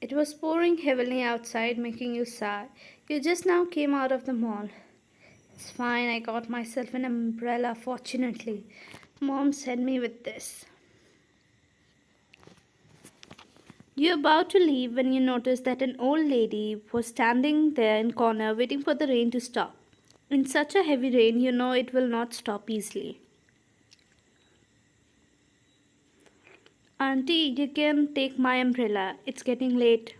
It was pouring heavily outside, making you sigh. You just now came out of the mall. It's fine, I got myself an umbrella, fortunately. Mom sent me with this. You're about to leave when you notice that an old lady was standing there in corner waiting for the rain to stop. In such a heavy rain, you know it will not stop easily. Auntie, you can take my umbrella. It's getting late.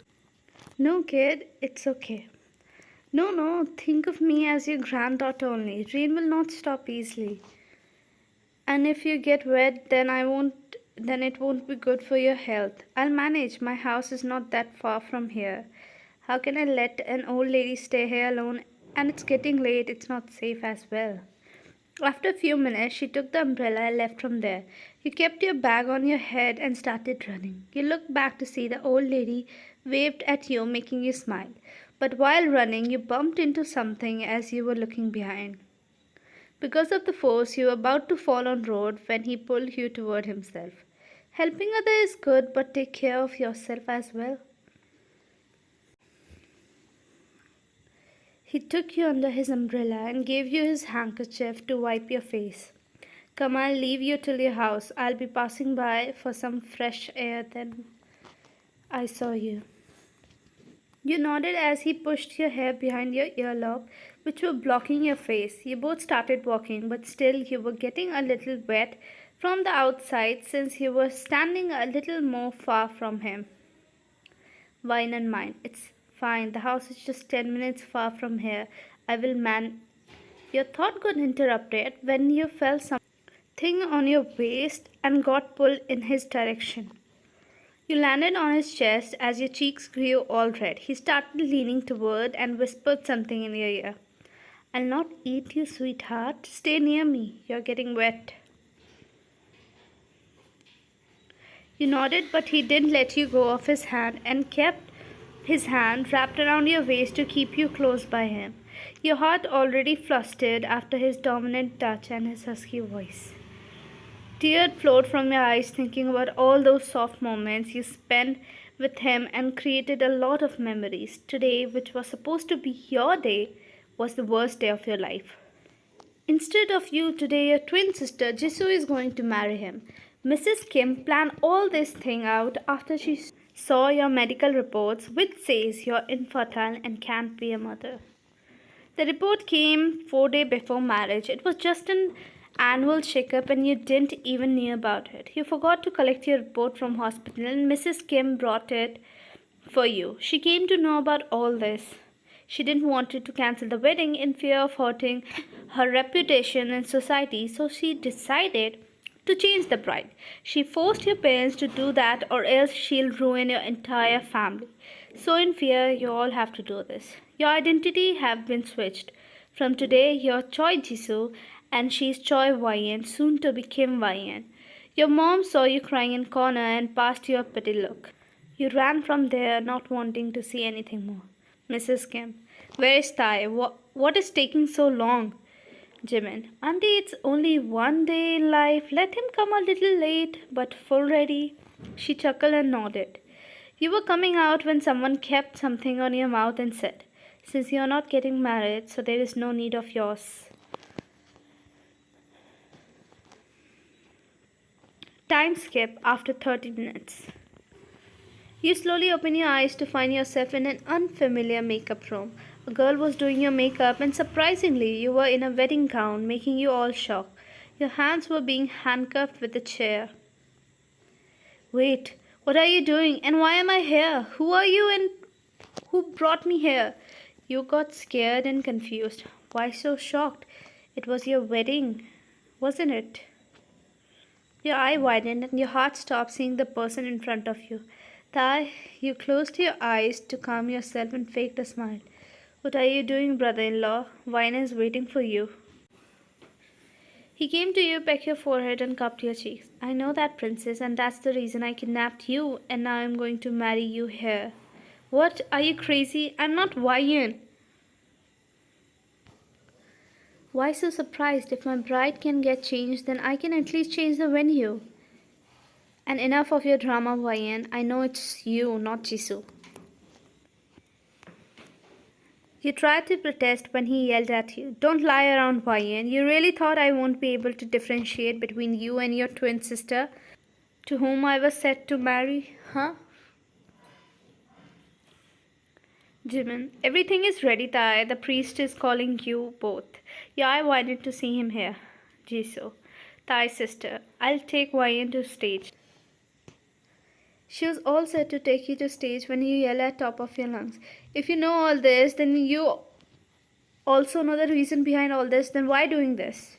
No, kid, it's okay. No, no, think of me as your granddaughter only. Rain will not stop easily. And if you get wet, then it won't be good for your health. I'll manage. My house is not that far from here. How can I let an old lady stay here alone? And it's getting late, it's not safe as well. After a few minutes, she took the umbrella and left from there. You kept your bag on your head and started running. You looked back to see the old lady waved at you, making you smile. But while running, you bumped into something as you were looking behind. Because of the force, you were about to fall on road when he pulled you toward himself. Helping others is good, but take care of yourself as well. He took you under his umbrella and gave you his handkerchief to wipe your face. Come, I'll leave you till your house. I'll be passing by for some fresh air then. I saw you. You nodded as he pushed your hair behind your earlobe, which were blocking your face. You both started walking, but still you were getting a little wet from the outside since you were standing a little more far from him. Wine and mine. It's fine. The house is just 10 minutes far from here. I will man. Your thought got interrupted when you felt something on your waist and got pulled in his direction. You landed on his chest as your cheeks grew all red. He started leaning toward and whispered something in your ear. I'll not eat you, sweetheart. Stay near me. You're getting wet. You nodded, but he didn't let you go of his hand and kept his hand wrapped around your waist to keep you close by him. Your heart already flustered after his dominant touch and his husky voice. Tears flowed from your eyes thinking about all those soft moments you spent with him and created a lot of memories. Today, which was supposed to be your day, was the worst day of your life. Instead of you today, your twin sister Jisoo is going to marry him. Mrs. Kim planned all this thing out after she saw your medical reports, which says you're infertile and can't be a mother. The report came 4 days before marriage. It was just an annual checkup and you didn't even know about it. You forgot to collect your report from hospital and Mrs. Kim brought it for you. She came to know about all this. She didn't want you to cancel the wedding in fear of hurting her reputation in society, so she decided to change the bride. She forced your parents to do that or else she'll ruin your entire family. So in fear, you all have to do this. Your identity have been switched. From today, you're Choi Jisoo and she's Choi Wyan, soon to be Kim Wyan. Your mom saw you crying in corner and passed you a pity look. You ran from there, not wanting to see anything more. Mrs. Kim, where is Thai? What is taking so long? Jimin, Auntie, it's only one day in life. Let him come a little late, but full ready. She chuckled and nodded. You were coming out when someone kept something on your mouth and said, since you're not getting married, so there is no need of yours. Time skip after 30 minutes. You slowly open your eyes to find yourself in an unfamiliar makeup room. A girl was doing your makeup and surprisingly you were in a wedding gown, making you all shocked. Your hands were being handcuffed with a chair. Wait, what are you doing and why am I here? Who are you and who brought me here? You got scared and confused. Why so shocked? It was your wedding, wasn't it? Your eye widened and your heart stopped seeing the person in front of you. Thai, you closed your eyes to calm yourself and faked a smile. What are you doing, brother-in-law? Wine is waiting for you. He came to you, pecked your forehead and cupped your cheeks. I know that, princess, and that's the reason I kidnapped you and now I'm going to marry you here. What? Are you crazy? I'm not Wyan. Why so surprised? If my bride can get changed, then I can at least change the venue. And enough of your drama, Wyan. I know it's you, not Jisoo. You tried to protest when he yelled at you. Don't lie around YN. You really thought I won't be able to differentiate between you and your twin sister, to whom I was set to marry, huh? Jimin, everything is ready, Tai. The priest is calling you both. Yeah, I wanted to see him here. Jisoo, Tai's sister. I'll take YN to stage. She was all set to take you to stage when you yell at top of your lungs. If you know all this, then you also know the reason behind all this, then why doing this?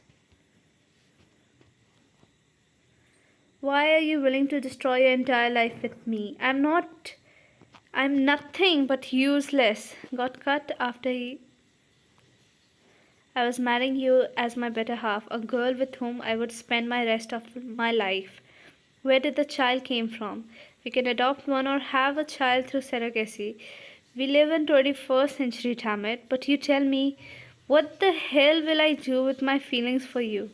Why are you willing to destroy your entire life with me? I'm nothing but useless. Got cut after I was marrying you as my better half, a girl with whom I would spend my rest of my life. Where did the child came from? We can adopt one or have a child through surrogacy. We live in 21st century, damn it. But you tell me, what the hell will I do with my feelings for you?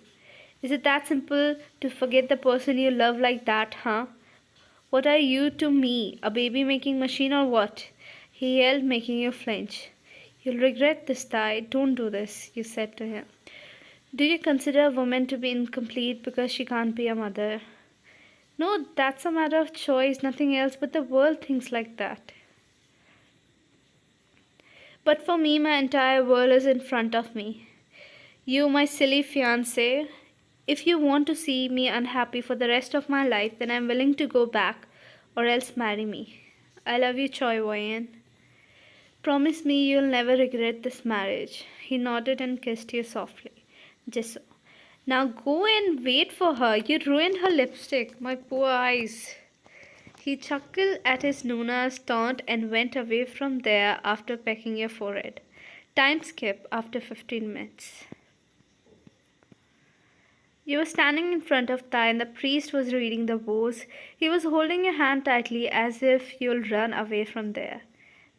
Is it that simple to forget the person you love like that, huh? What are you to me, a baby making machine or what? He yelled, making you flinch. You'll regret this, Tai. Don't do this, you said to him. Do you consider a woman to be incomplete because she can't be a mother? No, that's a matter of choice, nothing else, but the world thinks like that. But for me, my entire world is in front of me. You, my silly fiancé, if you want to see me unhappy for the rest of my life, then I'm willing to go back, or else marry me. I love you, Choi Woyen. Promise me you'll never regret this marriage. He nodded and kissed you softly. Jisoo. Now go and wait for her. You ruined her lipstick. My poor eyes. He chuckled at his Nuna's taunt and went away from there after pecking your forehead. Time skip after 15 minutes. You were standing in front of Tai and the priest was reading the vows. He was holding your hand tightly as if you'll run away from there.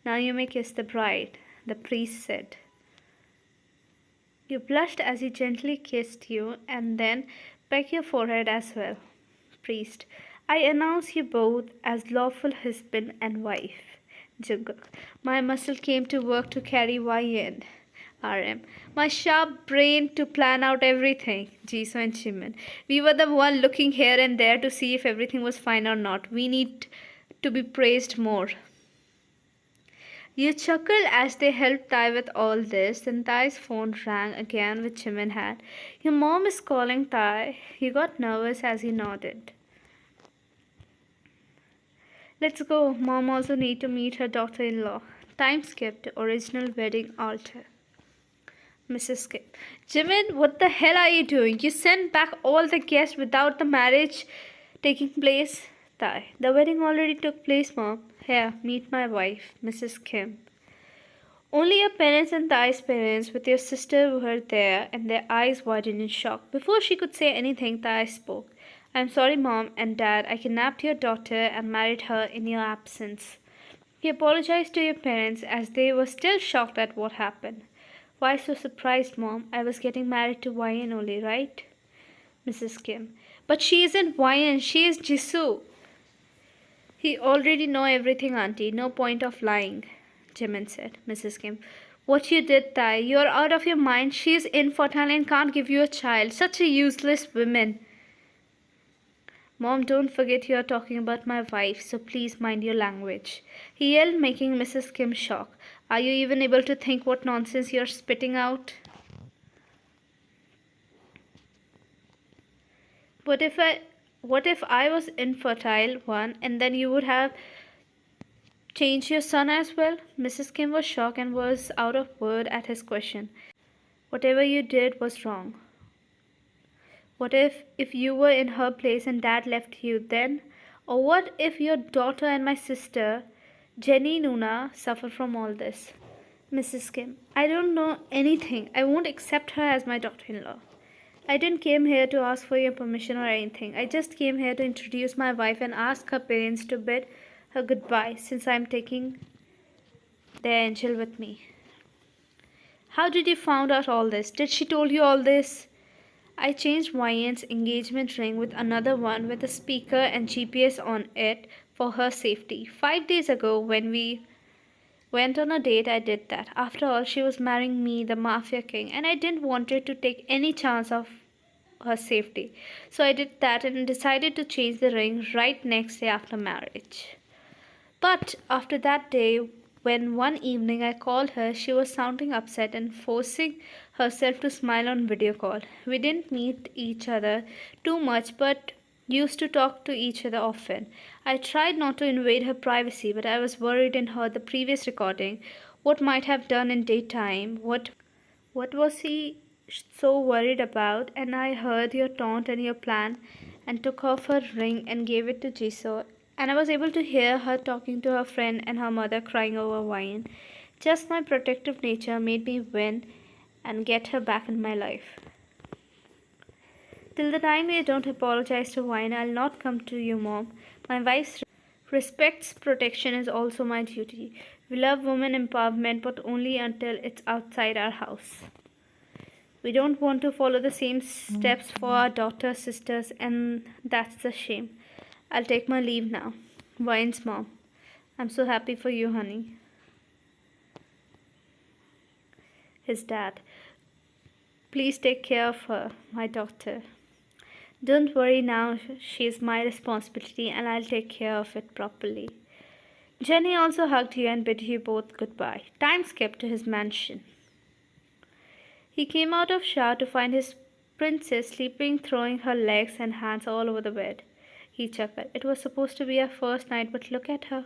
Now you may kiss the bride, the priest said. You blushed as he gently kissed you and then pecked your forehead as well. Priest, I announce you both as lawful husband and wife. Jungkook, my muscle came to work to carry YN. RM, my sharp brain to plan out everything. Jisoo and Jimin, we were the one looking here and there to see if everything was fine or not. We need to be praised more. You chuckled as they helped Tai with all this, then Tai's phone rang again with Jimin had. Your mom is calling, Tai. You got nervous as he nodded. Let's go. Mom also need to meet her daughter-in-law. Time skipped. Original wedding altar. Mrs. Skip. Jimin, what the hell are you doing? You sent back all the guests without the marriage taking place. Tai. The wedding already took place, Mom. Here, meet my wife, Mrs. Kim. Only your parents and Tai's parents with your sister were there and their eyes widened in shock. Before she could say anything, Tai spoke. I'm sorry, Mom and Dad. I kidnapped your daughter and married her in your absence. He apologized to your parents as they were still shocked at what happened. Why so surprised, Mom? I was getting married to YN only, right? Mrs. Kim. But she isn't YN. She is Jisoo. He already know everything, Auntie. No point of lying, Jimin said. Mrs. Kim. What you did, Tai. You're out of your mind. She is infertile and can't give you a child. Such a useless woman. Mom, don't forget you're talking about my wife, so please mind your language. He yelled, making Mrs. Kim shocked. Are you even able to think what nonsense you're spitting out? What if I was infertile one and then you would have changed your son as well? Mrs. Kim was shocked and was out of word at his question. Whatever you did was wrong. What if you were in her place and Dad left you then? Or what if your daughter and my sister, Jenny Nuna, suffer from all this? Mrs. Kim, I don't know anything. I won't accept her as my daughter-in-law. I didn't came here to ask for your permission or anything. I just came here to introduce my wife and ask her parents to bid her goodbye since I'm taking their angel with me. How did you find out all this? Did she told you all this? I changed YN's engagement ring with another one with a speaker and GPS on it for her safety. 5 days ago when we went on a date, I did that. After all, she was marrying me, the mafia king, and I didn't want her to take any chance of her safety. So I did that and decided to change the ring right next day after marriage. But after that day, when one evening I called her, she was sounding upset and forcing herself to smile on video call. We didn't meet each other too much, but used to talk to each other often. I tried not to invade her privacy, but I was worried and heard the previous recording. What might have done in daytime? What was he so worried about? And I heard your taunt and your plan and took off her ring and gave it to Jisoo. And I was able to hear her talking to her friend and her mother crying over wine. Just my protective nature made me win and get her back in my life. Till the time you don't apologize to wine, I'll not come to you, Mom. My wife's respects protection is also my duty. We love women empowerment, but only until it's outside our house. We don't want to follow the same steps for our daughters, sisters, and that's a shame. I'll take my leave now. Wine's mom. I'm so happy for you, honey. His dad. Please take care of her, my daughter. Don't worry now, she's my responsibility and I'll take care of it properly. Jenny also hugged you and bid you both goodbye. Time skipped to his mansion. He came out of shower to find his princess sleeping, throwing her legs and hands all over the bed. He chuckled. It was supposed to be our first night, but look at her.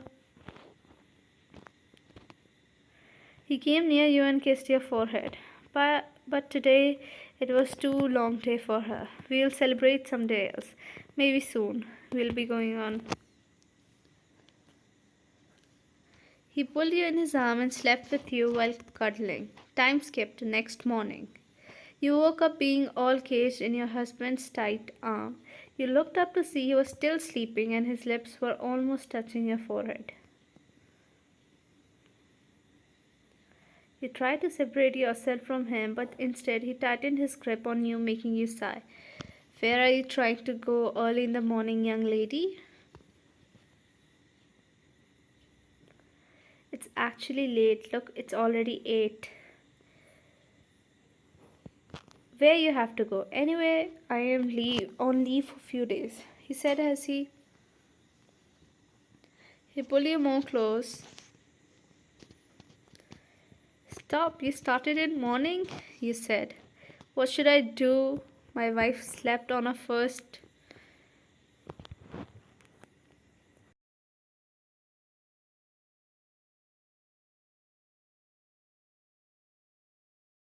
He came near you and kissed your forehead. But today it was too long day for her. We'll celebrate someday else. Maybe soon. We'll be going on. He pulled you in his arm and slept with you while cuddling. Time skipped to next morning. You woke up being all caged in your husband's tight arm. You looked up to see he was still sleeping and his lips were almost touching your forehead. You tried to separate yourself from him, but instead he tightened his grip on you, making you sigh. Where are you trying to go early in the morning, young lady? It's actually late. Look, it's already 8. Where you have to go? Anyway, I am on leave for a few days, he said as he pulled you more close. Stop, you started in morning, you said. What should I do? My wife slept on her first